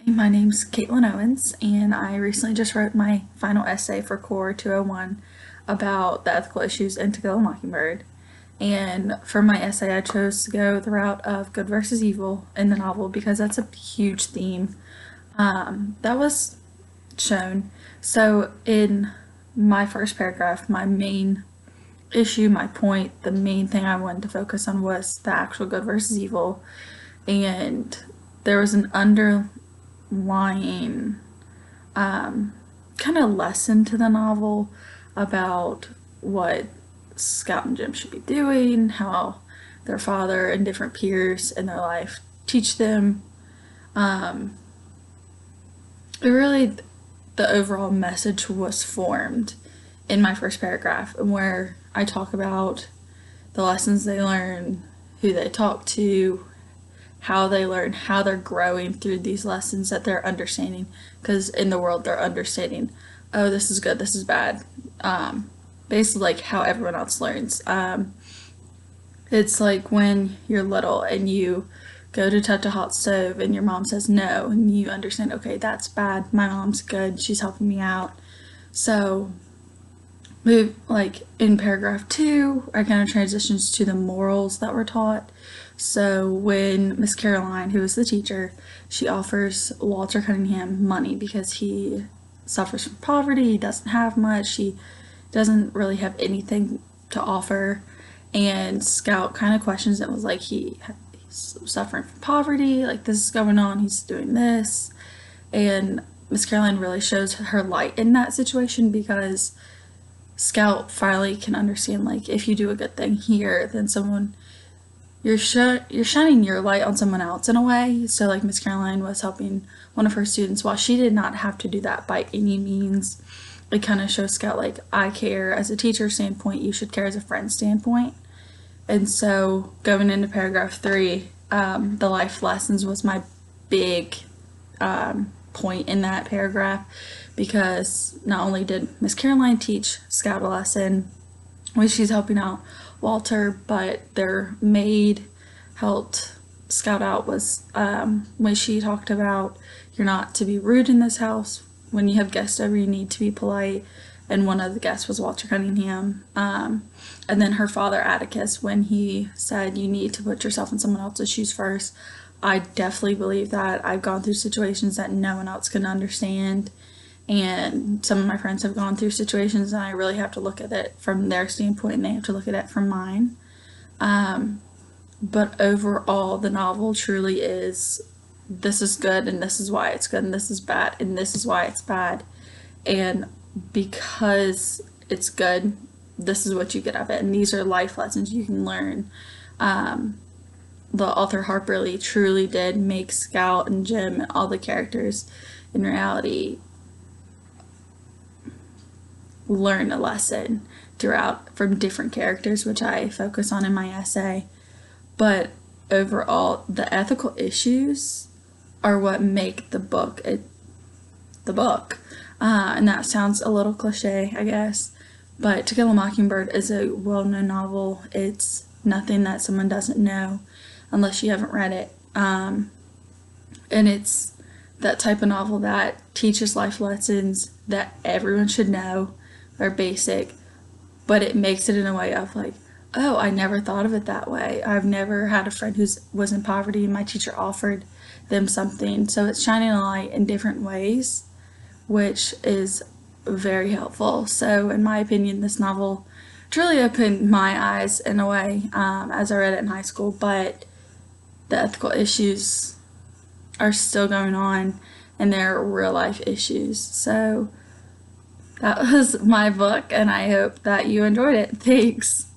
My name's Kaitlyn Owens, and I recently just wrote my final essay for Core 201 about the ethical issues in To Kill a Mockingbird. And for my essay, I chose to go the route of good versus evil in the novel because that's a huge theme that was shown. So, in my first paragraph, my main issue, my point, the main thing I wanted to focus on was the actual good versus evil. And there was an underlying kind of lesson to the novel about what Scout and Jim should be doing, how their father and different peers in their life teach them. The overall message was formed in my first paragraph, where I talk about the lessons they learn, who they talk to, how they learn, how they're growing through these lessons that they're understanding, because in the world they're understanding, oh, this is good, this is bad, basically like how everyone else learns. It's like when you're little and you go to touch a hot stove and your mom says no, and you understand, okay, that's bad, my mom's good, she's helping me out. So like in paragraph 2, I kind of transitions to the morals that were taught. So when Miss Caroline, who is the teacher, she offers Walter Cunningham money because he suffers from poverty, he doesn't have much, he doesn't really have anything to offer, and Scout kind of questions it, was like, he's suffering from poverty, like this is going on, he's doing this, and Miss Caroline really shows her light in that situation, because Scout finally can understand, like, if you do a good thing here, then you're shining your light on someone else in a way. So like Miss Caroline was helping one of her students, while she did not have to do that by any means. It kind of shows Scout, like, I care as a teacher standpoint, you should care as a friend standpoint. And so going into paragraph 3, the life lessons was my big point in that paragraph, because not only did Miss Caroline teach Scout a lesson when she's helping out Walter, but their maid helped Scout out was when she talked about, you're not to be rude in this house. When you have guests over, you need to be polite. And one of the guests was Walter Cunningham. And then her father, Atticus, when he said you need to put yourself in someone else's shoes first. I definitely believe that. I've gone through situations that no one else can understand. And some of my friends have gone through situations, and I really have to look at it from their standpoint, and they have to look at it from mine. But overall, the novel truly is, this is good, and this is why it's good, and this is bad, and this is why it's bad. And because it's good, this is what you get out of it, and these are life lessons you can learn. The author Harper Lee truly did make Scout and Jim and all the characters in reality learn a lesson throughout from different characters, which I focus on in my essay. But overall, the ethical issues are what make the book the book. And that sounds a little cliche, I guess, but To Kill a Mockingbird is a well-known novel. It's nothing that someone doesn't know unless you haven't read it. And it's that type of novel that teaches life lessons that everyone should know, are basic, but it makes it in a way of like, oh, I never thought of it that way. I've never had a friend who was in poverty and my teacher offered them something. So it's shining a light in different ways, which is very helpful. So in my opinion, this novel truly opened my eyes in a way as I read it in high school, but the ethical issues are still going on, and they're real life issues. So that was my book, and I hope that you enjoyed it. Thanks.